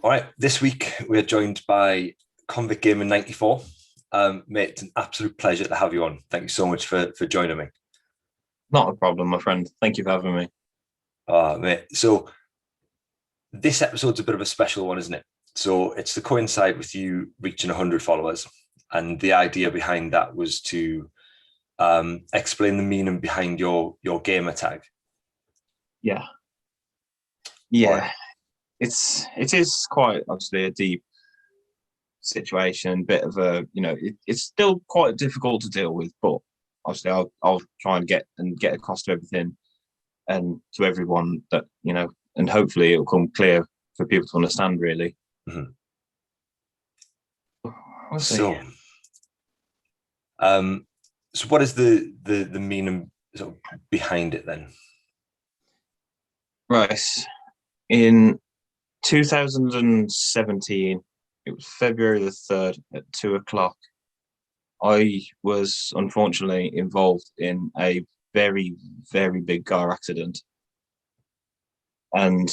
All right, this week we're joined by Convict Gamer 94. Mate, it's an absolute pleasure to have you on. Thank you so much for joining me. Not a problem, my friend. Thank you for having me. Mate, so this episode's a bit of a special one, isn't it? So it's to coincide with you reaching 100 followers. And the idea behind that was to explain the meaning behind your gamer tag. Yeah. Yeah. Right. It is quite obviously a deep situation, bit of a, it's still quite difficult to deal with, but obviously I'll try and get across to everything and to everyone that, and hopefully it'll come clear for people to understand really. Mm-hmm. We'll see. So what is the meaning sort of behind it then? Right. In 2017, it was February the 3rd at 2:00. I was unfortunately involved in a very, very big car accident. And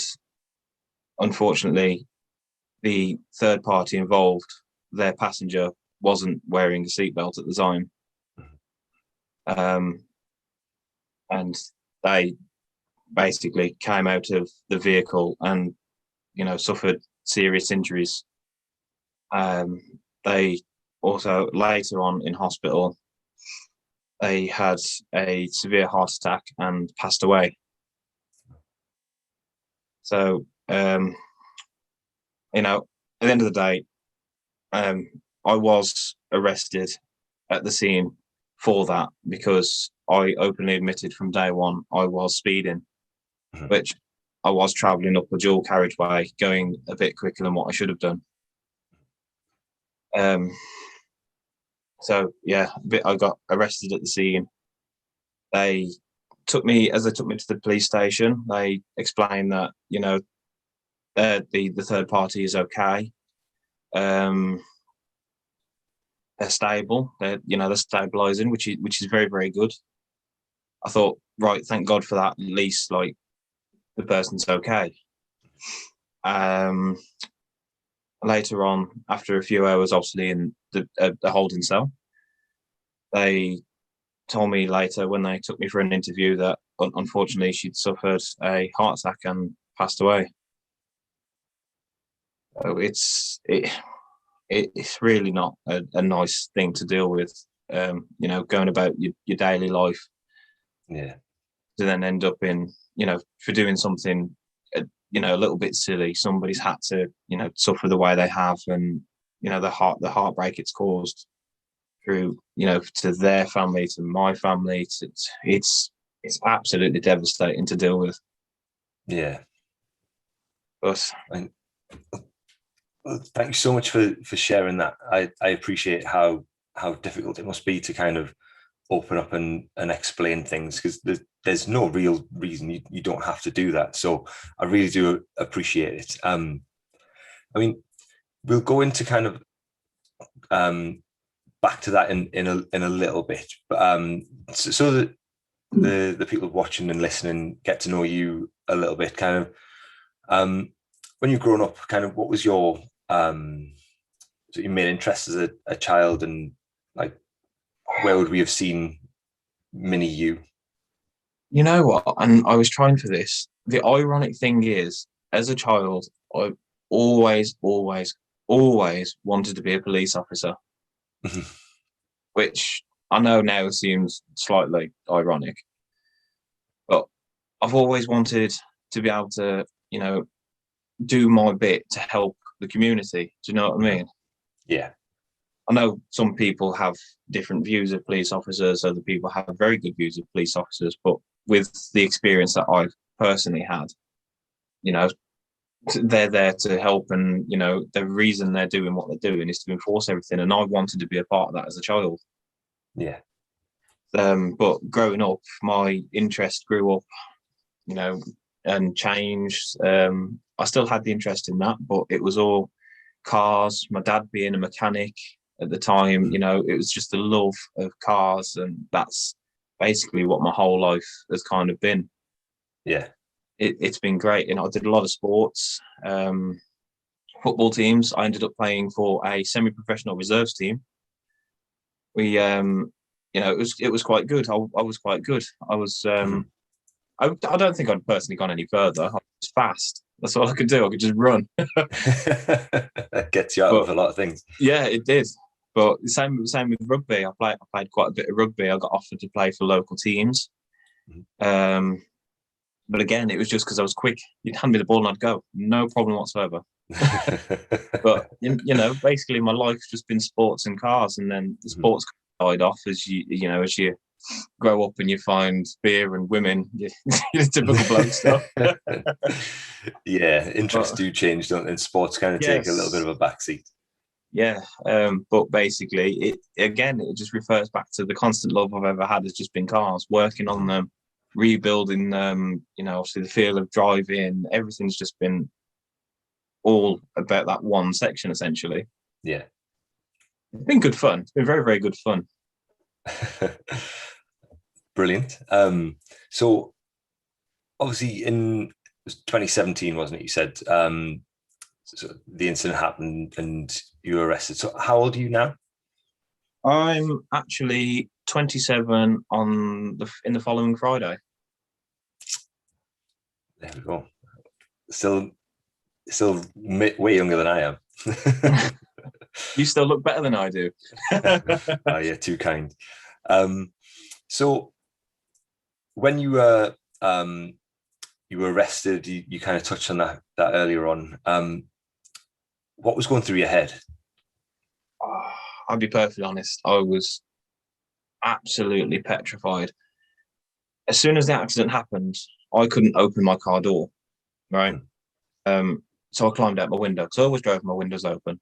unfortunately, the third party involved, their passenger, wasn't wearing a seatbelt at the time. And they basically came out of the vehicle and, suffered serious injuries. They also later on in hospital, they had a severe heart attack and passed away. So, at the end of the day, I was arrested at the scene for that because I openly admitted from day one I was speeding, which I was travelling up a dual carriageway, going a bit quicker than what I should have done. So yeah, I got arrested at the scene. They took me to the police station. They explained that the third party is okay. They're stable. They're stabilizing, which is very, very good. I thought, right, thank God for that. At least like the person's okay. Later on, after a few hours, obviously in the holding cell, they told me later when they took me for an interview that unfortunately she'd suffered a heart attack and passed away. So it's really not a nice thing to deal with. Going about your daily life. Yeah. To then end up in, for doing something, a little bit silly, somebody's had to, suffer the way they have, and the heartbreak it's caused through, to their family, to my family. It's absolutely devastating to deal with. Yeah. But thank you so much for sharing that. I appreciate how difficult it must be to kind of open up and explain things, because there's no real reason you don't have to do that. So I really do appreciate it. I mean, we'll go into kind of back to that in a little bit, but so that the people watching and listening get to know you a little bit. Kind of when you've grown up, kind of what was your your main interest as a child, and like where would we have seen mini you? you know what? And I was trying for this. The ironic thing is, as a child, I always, always, always wanted to be a police officer, which I know now seems slightly ironic, but I've always wanted to be able to, do my bit to help the community. Do you know what I mean? Yeah. I know some people have different views of police officers, other people have very good views of police officers, but with the experience that I've personally had, they're there to help, and, the reason they're doing what they're doing is to enforce everything. And I wanted to be a part of that as a child. Yeah. But growing up, my interest grew up, and changed. I still had the interest in that, but it was all cars. My dad being a mechanic at the time, it was just the love of cars, and that's basically what my whole life has kind of been. Yeah. It's been great. I did a lot of sports. football teams. I ended up playing for a semi-professional reserves team. We, it was quite good. I was quite good. I was. I don't think I'd personally gone any further. I was fast. That's all I could do. I could just run. That gets you out of a lot of things. Yeah, it did. But the same with rugby. I played quite a bit of rugby. I got offered to play for local teams. But again, it was just because I was quick. You'd hand me the ball and I'd go. No problem whatsoever. But, basically my life's just been sports and cars. And then the sports died off as you grow up and you find beer and women, typical bloke stuff. Yeah, interests do change, don't they? And sports kind of take a little bit of a backseat. Yeah, but basically, it just refers back to the constant love I've ever had has just been cars, working on them, rebuilding them. Obviously the feel of driving, everything's just been all about that one section essentially. Yeah, it's been good fun. It's been very, very good fun. Brilliant. So obviously in 2017, wasn't it? You said so the incident happened and you were arrested. So how old are you now? I'm actually 27 in the following Friday. There we go. Still way younger than I am. You still look better than I do. Oh, yeah, too kind. So when you were arrested, you kind of touched on that earlier on. What was going through your head? I'll be perfectly honest. I was absolutely petrified. As soon as the accident happened, I couldn't open my car door, right? So I climbed out my window because I always drove my windows open.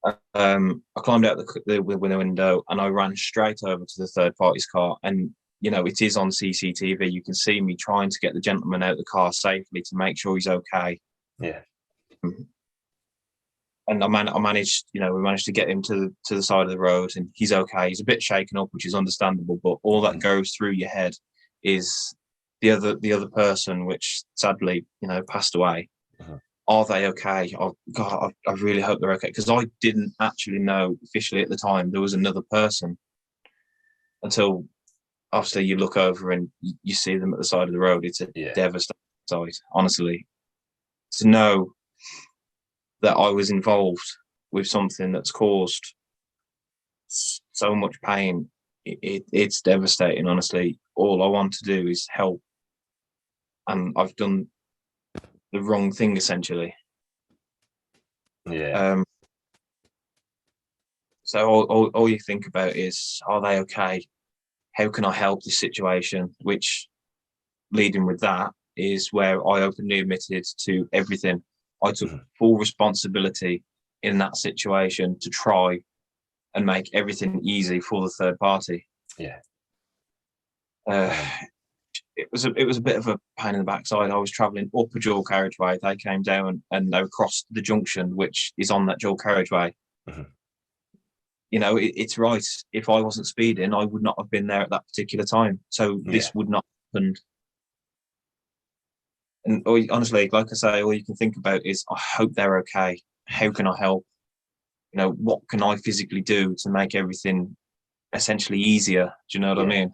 I climbed out the window and I ran straight over to the third party's car. And it is on CCTV. You can see me trying to get the gentleman out of the car safely to make sure he's okay. Yeah. And we managed to get him to the side of the road and he's okay. He's a bit shaken up, which is understandable, but all that goes through your head is the other person, which sadly, passed away. Are they okay? Oh God, I really hope they're okay. Because I didn't actually know officially at the time there was another person until obviously you look over and you see them at the side of the road. It's a devastating sight, honestly. To know that I was involved with something that's caused so much pain, it's devastating, honestly. All I want to do is help. And I've done the wrong thing, essentially. Yeah. So all you think about is, are they okay? How can I help this situation? Which, leading with that, is where I openly admitted to everything. I took full responsibility in that situation to try and make everything easy for the third party. Yeah. It was a bit of a pain in the backside. I was travelling up a dual carriageway. They came down and they crossed the junction, which is on that dual carriageway. It's right. If I wasn't speeding, I would not have been there at that particular time. So this would not have happened. And honestly, like I say, all you can think about is, I hope they're okay. How can I help? What can I physically do to make everything essentially easier? Do you know what I mean?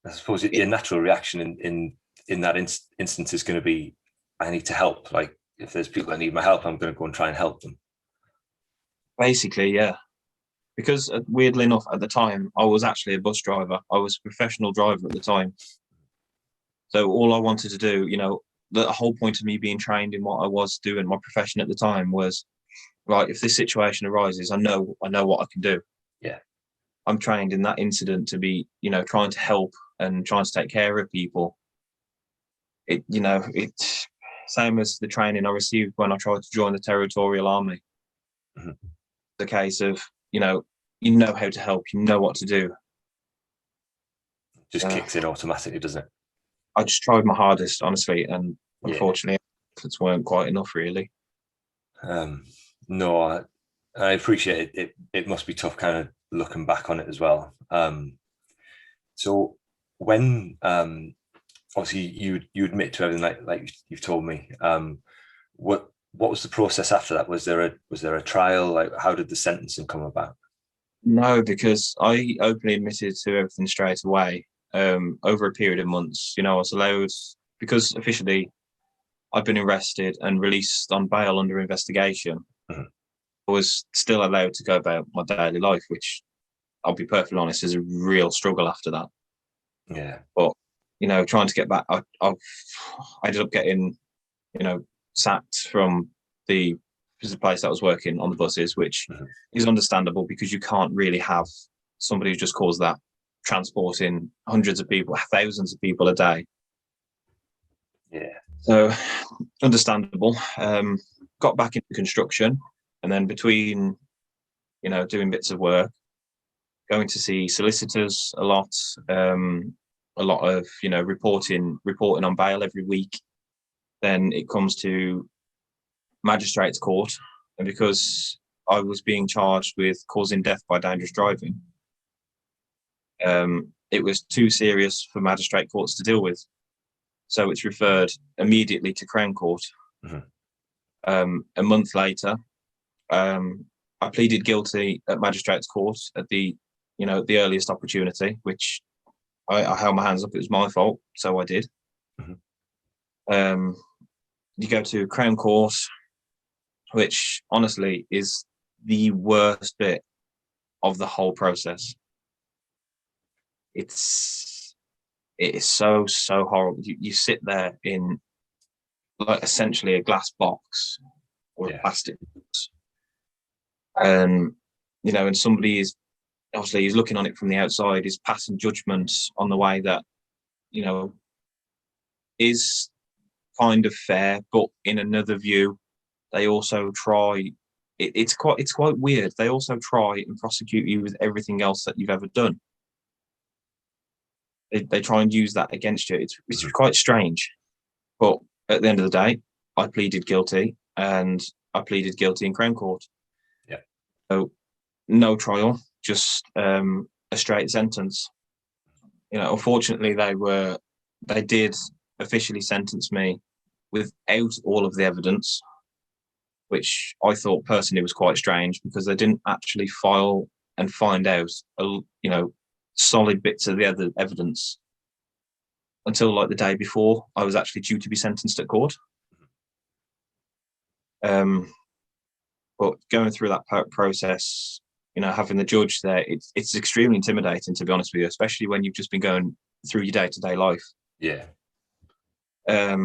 I suppose your natural reaction in that instance is going to be, I need to help. Like, if there's people that need my help, I'm going to go and try and help them. Basically, yeah. Because weirdly enough, at the time, I was actually a bus driver. I was a professional driver at the time. So all I wanted to do, the whole point of me being trained in what I was doing, my profession at the time was, right, if this situation arises, I know what I can do. Yeah. I'm trained in that incident to be, trying to help and trying to take care of people. It's same as the training I received when I tried to join the Territorial Army. The case of, you know how to help, you know what to do. Just kicks in automatically, doesn't it? I just tried my hardest, honestly, and unfortunately, efforts weren't quite enough, really. No, I appreciate it. It must be tough, kind of looking back on it as well. So when obviously you admit to everything like you've told me, what what was the process after that? Was there a trial? Like, how did the sentencing come about? No, because I openly admitted to everything straight away. Over a period of months, I was allowed, because officially I've been arrested and released on bail under investigation. Mm-hmm. I was still allowed to go about my daily life, which I'll be perfectly honest is a real struggle after that. Yeah. But trying to get back, I ended up getting sacked from the place that I was working on the buses, which Mm-hmm. is understandable because you can't really have somebody who just calls that transporting hundreds of people, thousands of people a day. Yeah. So understandable. Got back into construction, and then between doing bits of work, going to see solicitors a lot of reporting on bail every week. Then it comes to magistrates court, and because I was being charged with causing death by dangerous driving, it was too serious for magistrate courts to deal with, so it's referred immediately to Crown Court. Mm-hmm. A month later, I pleaded guilty at magistrates court at the earliest opportunity, which I held my hands up. It was my fault, so I did. Mm-hmm. You go to Crown Court, which honestly is the worst bit of the whole process. It is so horrible. You sit there in like essentially a glass box or a plastic box, and and somebody is obviously he's looking on it from the outside, is passing judgment on the way that is kind of fair, but in another view, they also try. It's quite weird. They also try and prosecute you with everything else that you've ever done. They try and use that against you. It's quite strange, but at the end of the day, I pleaded guilty, and I pleaded guilty in Crown Court. Yeah. So no trial, just a straight sentence. Unfortunately, they did officially sentence me without all of the evidence, which I thought personally was quite strange because they didn't actually file and find out, solid bits of the other evidence until like the day before I was actually due to be sentenced at court. But going through that process, having the judge there, it's extremely intimidating, to be honest with you, especially when you've just been going through your day-to-day life. Yeah. At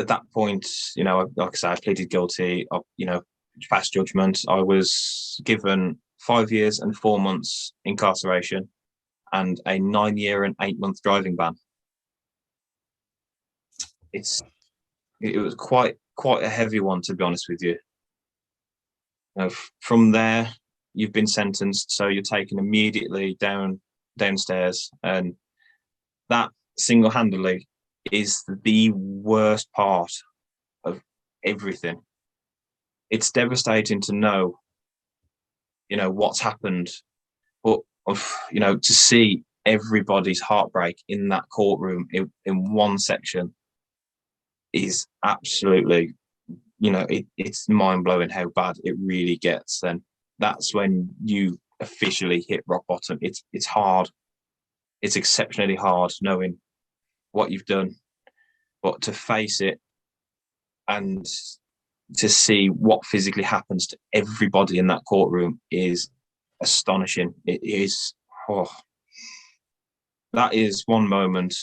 that point, like I said, I pleaded guilty. Passed judgment. I was given 5 years and 4 months incarceration and a 9-year and 8-month driving ban. It was quite a heavy one, to be honest with you. From there, you've been sentenced, so you're taken immediately downstairs, and that single-handedly is the worst part of everything. It's devastating to know, what's happened, but to see everybody's heartbreak in that courtroom in one section is absolutely, it's mind-blowing how bad it really gets. And that's when you officially hit rock bottom. It's hard. It's exceptionally hard knowing what you've done, but to face it and to see what physically happens to everybody in that courtroom is astonishing. It is, that is one moment,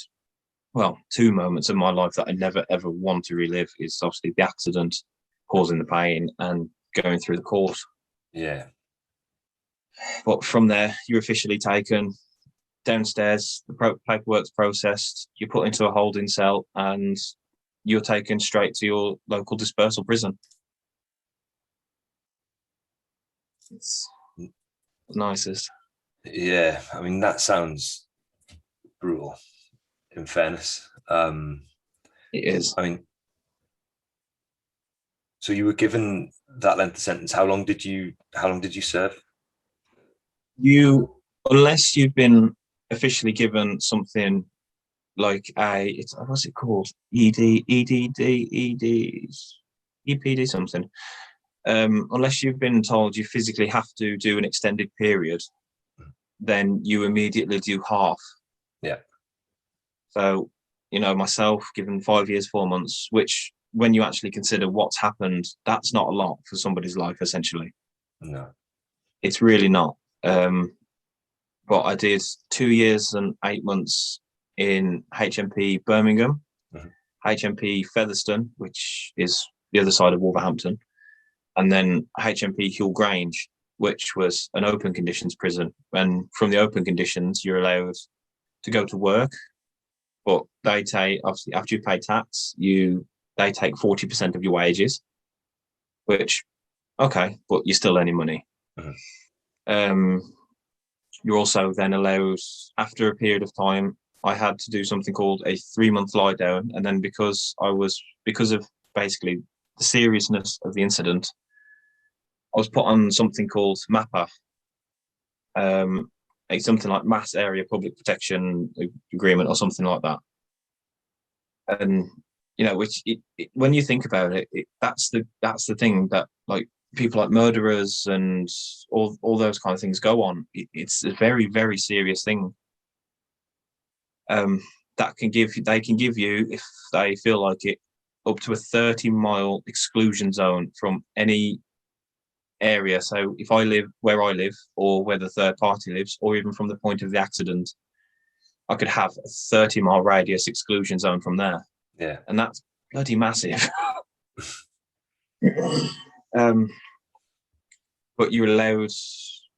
well, 2 moments of my life that I never ever want to relive. Is obviously the accident causing the pain and going through the court. Yeah. But from there, you're officially taken downstairs, the paperwork's processed, you're put into a holding cell, and you're taken straight to your local dispersal prison. It's the nicest. Yeah, I mean, that sounds brutal, in fairness. It is. I mean, so you were given that length of sentence. How long did you serve? Unless you've been officially given something like it's what's it called? EPD something. Unless you've been told you physically have to do an extended period, then you immediately do half. Yeah. So, myself, given 5 years, 4 months, which when you actually consider what's happened, that's not a lot for somebody's life, essentially. No. It's really not. But I did 2 years and 8 months in HMP Birmingham, HMP Featherstone, which is the other side of Wolverhampton, and then HMP Hull Grange, which was an open conditions prison. And from the open conditions, you're allowed to go to work, but they take, obviously, after you pay tax, they take 40% of your wages, which, okay, but you're still earning money. You're also then allowed, after a period of time, I had to do something called a 3-month lie down. And then because of basically the seriousness of the incident, I was put on something called MAPA, something like Mass Area Public Protection Agreement or something like that. And, which when you think about it, that's the thing that, like, people like murderers and all those kind of things go on. It's a very, very serious thing. They can give you, if they feel like it, up to a 30-mile exclusion zone from any area. So if I live where I live, or where the third party lives, or even from the point of the accident, I could have a 30-mile radius exclusion zone from there. Yeah. And that's bloody massive. But you're allowed,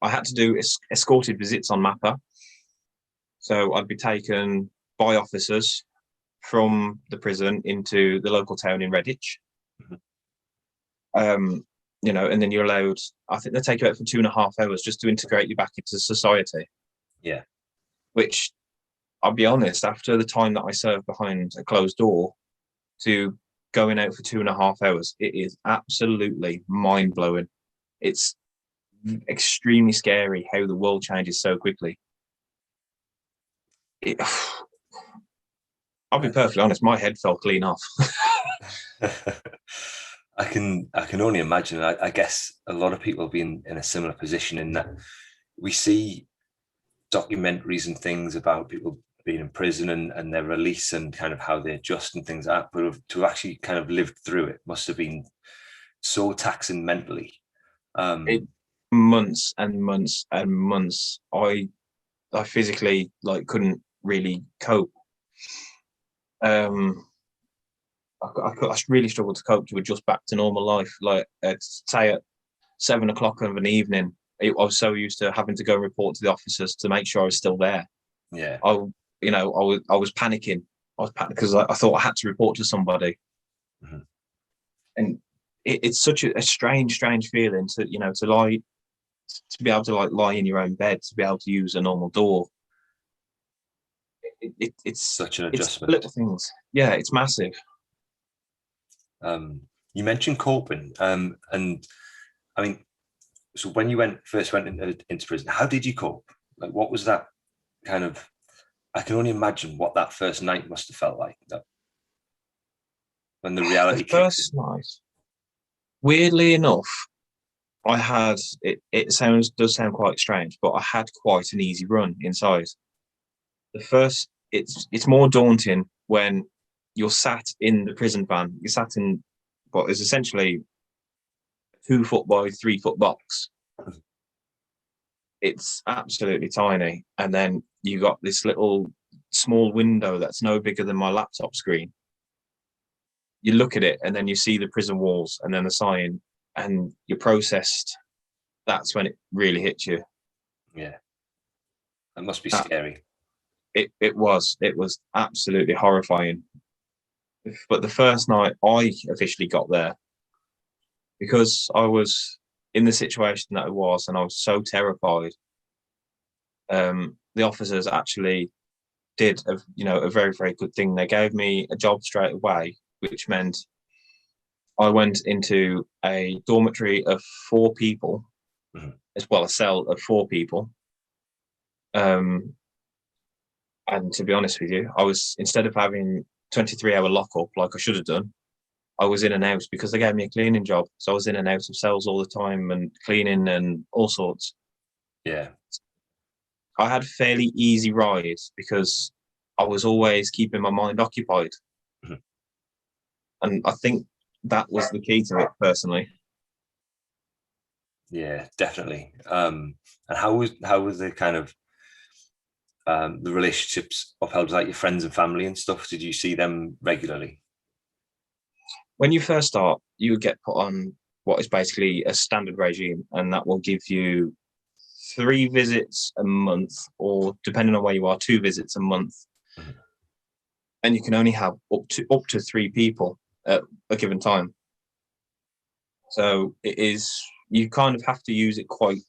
I had to do escorted visits on MAPA. So I'd be taken by officers from the prison into the local town in Redditch. And then you're allowed, I think they take you out for 2.5 hours just to integrate you back into society. Yeah. Which, I'll be honest, after the time that I served behind a closed door, to going out for 2.5 hours, it is absolutely mind-blowing. It's extremely scary how the world changes so quickly. I'll be perfectly honest, my head fell clean off. I can only imagine. I guess a lot of people have been in a similar position, in that we see documentaries and things about people being in prison and their release and kind of how they adjust and things like that. But to actually kind of lived through it must have been so taxing mentally. Months and months and months. I physically couldn't really cope. I really struggled to cope to adjust back to normal life. Like, say at 7 o'clock of an evening, I was so used to having to go report to the officers to make sure I was still there. Yeah. I was panicking. I was panicking because I thought I had to report to somebody. And it's such a strange feeling to be able to lie in your own bed, to be able to use a normal door. It's such an adjustment. Little things. Yeah, it's massive. You mentioned coping, and I mean, so when you first went into prison, how did you cope? Like, what was that kind of? I can only imagine what that first night must have felt like. That when the reality first night. Weirdly enough, I had it. It does sound quite strange, but I had quite an easy run inside. The first, it's more daunting when you're sat in the prison van. You're sat in what is essentially a 2-foot by 3-foot box. It's absolutely tiny, and then you got this little small window that's no bigger than my laptop screen. You look at it, and then you see the prison walls, and then the sign, and you're processed. That's when it really hits you. Yeah, that must be scary. It was absolutely horrifying. But the first night I officially got there, because I was in the situation that I was, and I was so terrified, the officers actually did a very, very good thing. They gave me a job straight away, which meant I went into a dormitory of 4 people, as well, a cell of 4 people. And to be honest with you, I was, instead of having 23-hour lockup like I should have done, I was in and out because they gave me a cleaning job. So I was in and out of cells all the time and cleaning and all sorts. Yeah. I had a fairly easy ride because I was always keeping my mind occupied. Mhm. And I think that was the key to it personally. Yeah, definitely. And how was the kind of the relationships upheld, like your friends and family and stuff? Did you see them regularly? When you first start, you would get put on what is basically a standard regime, and that will give you 3 visits a month, or depending on where you are, 2 visits a month. Mhm. And you can only have up to 3 people at a given time. So it is, you kind of have to use it quite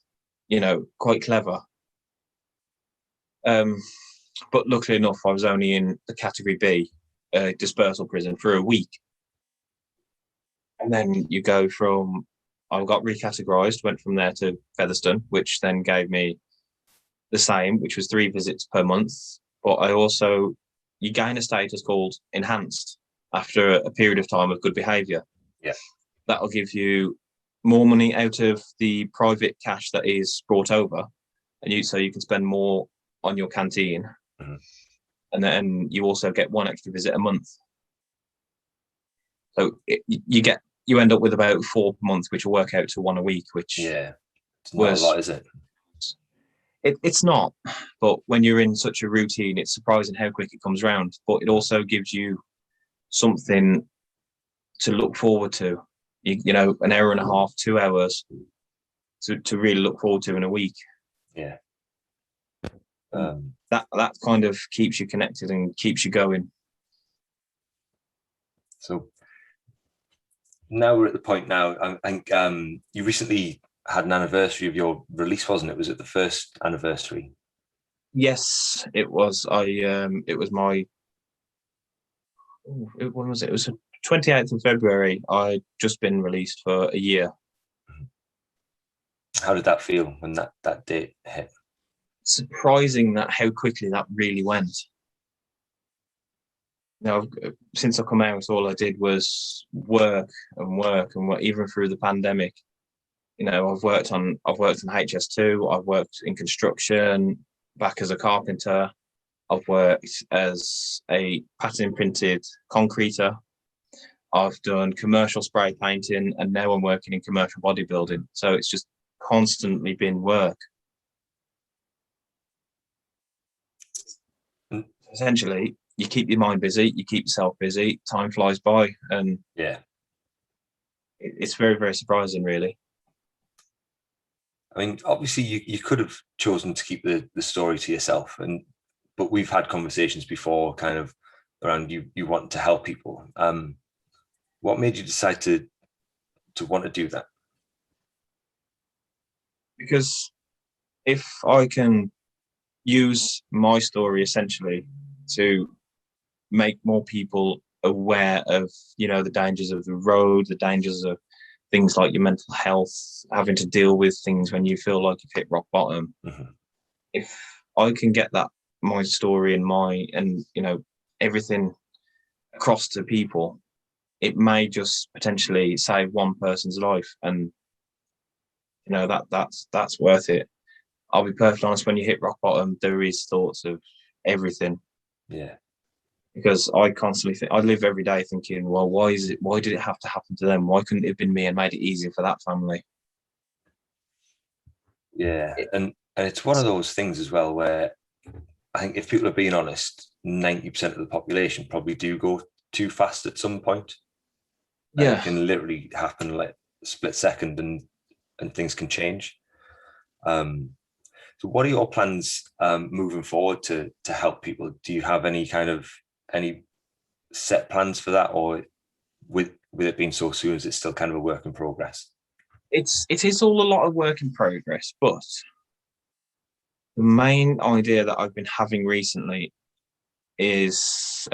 clever. But luckily enough, I was only in the category B, dispersal prison, for a week. And then you go from, I got recategorized, went from there to Featherstone, which then gave me the same, which was 3 visits per month. But you gain a status called enhanced after a period of time of good behavior. Yeah. That'll give you more money out of the private cash that is brought over, so you can spend more on your canteen. Mhm. And then you also get 1 extra visit a month. So you end up with about 4 per month, which will work out to 1 a week, which Yeah, it's not a lot, is it? It's not. But when you're in such a routine, it's surprising how quick it comes around. But it also gives you something to look forward to. An hour and a half, 2 hours to really look forward to in a week. Yeah. That kind of keeps you connected and keeps you going. So now we're at the point now. I think you recently had an anniversary of your release, wasn't it? Was it the first anniversary? Yes, it was. It was my. When was it? It was the 28th of February. I'd just been released for a year. How did that feel when that date hit? Surprising that how quickly that really went. Now, since I come out, all I did was work and work and work, even through the pandemic. I've worked on HS2. I've worked in construction, back as a carpenter. I've worked as a pattern printed concreter. I've done commercial spray painting, and now I'm working in commercial bodybuilding. So it's just constantly been work. Mm. Essentially, you keep your mind busy, you keep yourself busy, time flies by, and Yeah, it's very, very surprising, really. I mean, obviously you could have chosen to keep the story to yourself, but we've had conversations before kind of around you want to help people. What made you decide to want to do that? Because if I can use my story essentially to make more people aware of, the dangers of the road, the dangers of things like your mental health, having to deal with things when you feel like you've hit rock bottom. Mm-hmm. If I can get my story and everything across to people, it may just potentially save one person's life, and that's worth it. I'll be perfectly honest, when you hit rock bottom, there is thoughts of everything. Yeah. Because I constantly think, I live every day thinking, well, why did it have to happen to them? Why couldn't it have been me and made it easier for that family? Yeah. And it's one of those things as well where I think if people are being honest, 90% of the population probably do go too fast at some point. And it can literally happen like a split second and things can change. So what are your plans moving forward to help people? Do you have any set plans for that, or with it being so soon, is it still kind of a work in progress? It is all a lot of work in progress, but the main idea that I've been having recently is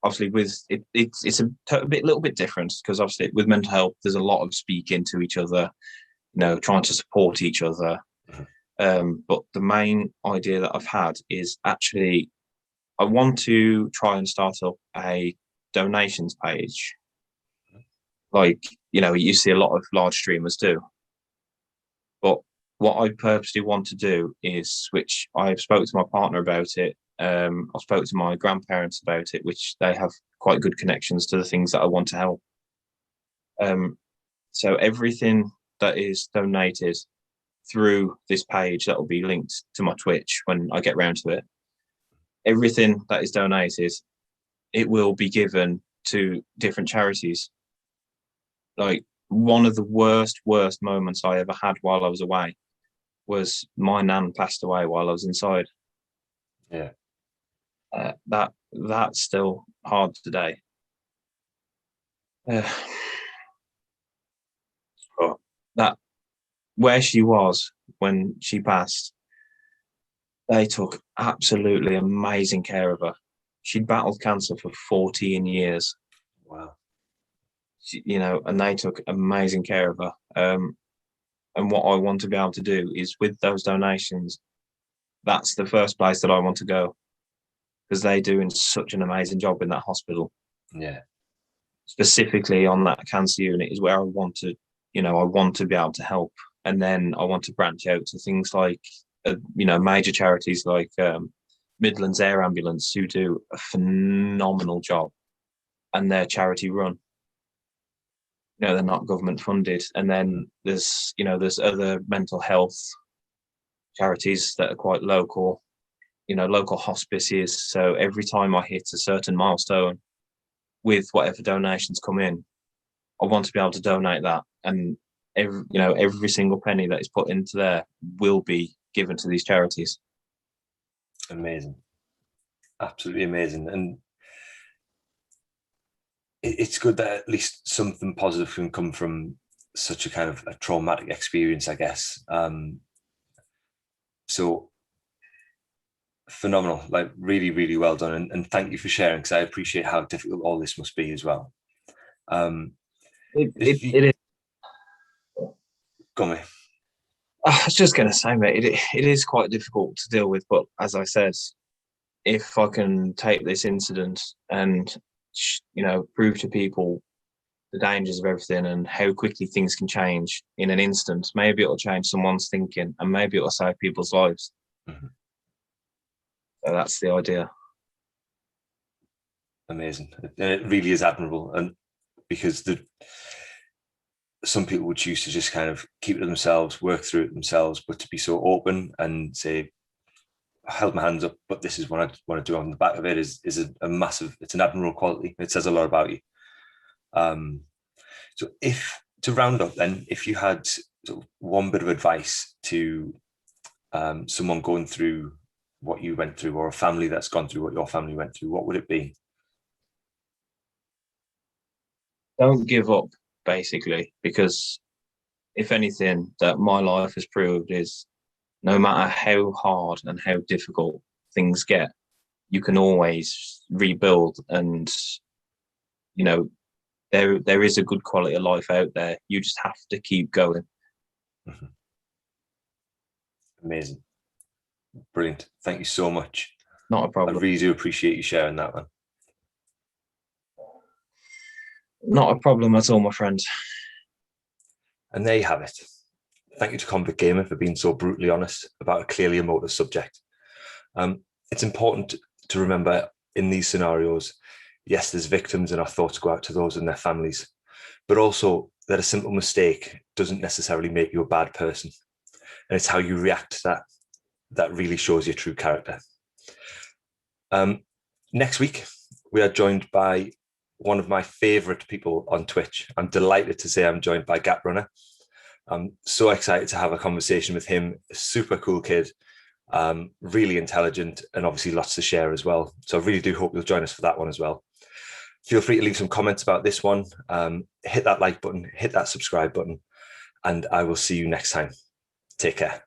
obviously it's a little bit different, because obviously with mental health there's a lot of speaking to each other, trying to support each other. Mm-hmm. But the main idea that I've had is actually I want to try and start up a donations page, like you see a lot of large streamers do. But what I purposely want to do is, which I've spoke to my partner about it. I spoke to my grandparents about it, which they have quite good connections to the things that I want to help. So everything that is donated through this page that will be linked to my Twitch when I get round to it, everything that is donated, it will be given to different charities. Like, one of the worst moments I ever had while I was away was my nan passed away while I was inside. Yeah. That's still hard today. But that where she was when she passed, they took absolutely amazing care of her. She'd battled cancer for 14 years. Wow. And they took amazing care of her. And what I want to be able to do is, with those donations, that's the first place that I want to go, because they're doing such an amazing job in that hospital. Yeah. Specifically on that cancer unit is where I want to, I want to be able to help. And then I want to branch out to things like, major charities like Midlands Air Ambulance, who do a phenomenal job, and they're charity run. They're not government funded. And then there's other mental health charities that are quite local, local hospices. So every time I hit a certain milestone with whatever donations come in, I want to be able to donate that. And every single penny that is put into there will be given to these charities. Amazing. Absolutely amazing. And it's good that at least something positive can come from such a kind of a traumatic experience, I guess. So phenomenal, like really, really well done. And thank you for sharing, because I appreciate how difficult all this must be as well. It is. Go on, mate. I was just going to say, mate, it is quite difficult to deal with. But as I said, if I can take this incident and, prove to people the dangers of everything and how quickly things can change in an instant, maybe it'll change someone's thinking, and maybe it'll save people's lives. Mm-hmm. So that's the idea. Amazing. It really is admirable. And because some people would choose to just kind of keep it to themselves, work through it themselves, but to be so open and say, I held my hands up, but this is what I want to do on the back of it is a massive, it's an admirable quality. It says a lot about you. So to round up then, if you had sort of one bit of advice to someone going through what you went through, or a family that's gone through what your family went through, what would it be? Don't give up, basically, because if anything that my life has proved is, no matter how hard and how difficult things get, you can always rebuild. And, there is a good quality of life out there. You just have to keep going. Mm-hmm. Amazing. Brilliant. Thank you so much. Not a problem. I really do appreciate you sharing that one. Not a problem at all, my friend. And there you have it. Thank you to Convict Gamer for being so brutally honest about a clearly emotive subject. It's important to remember in these scenarios, yes, there's victims, and our thoughts go out to those and their families, but also that a simple mistake doesn't necessarily make you a bad person. And it's how you react to that that really shows your true character. Next week, we are joined by one of my favorite people on Twitch. I'm delighted to say I'm joined by Gap Runner. I'm so excited to have a conversation with him. A super cool kid, really intelligent, and obviously lots to share as well. So I really do hope you'll join us for that one as well. Feel free to leave some comments about this one. Hit that like button, hit that subscribe button, and I will see you next time. Take care.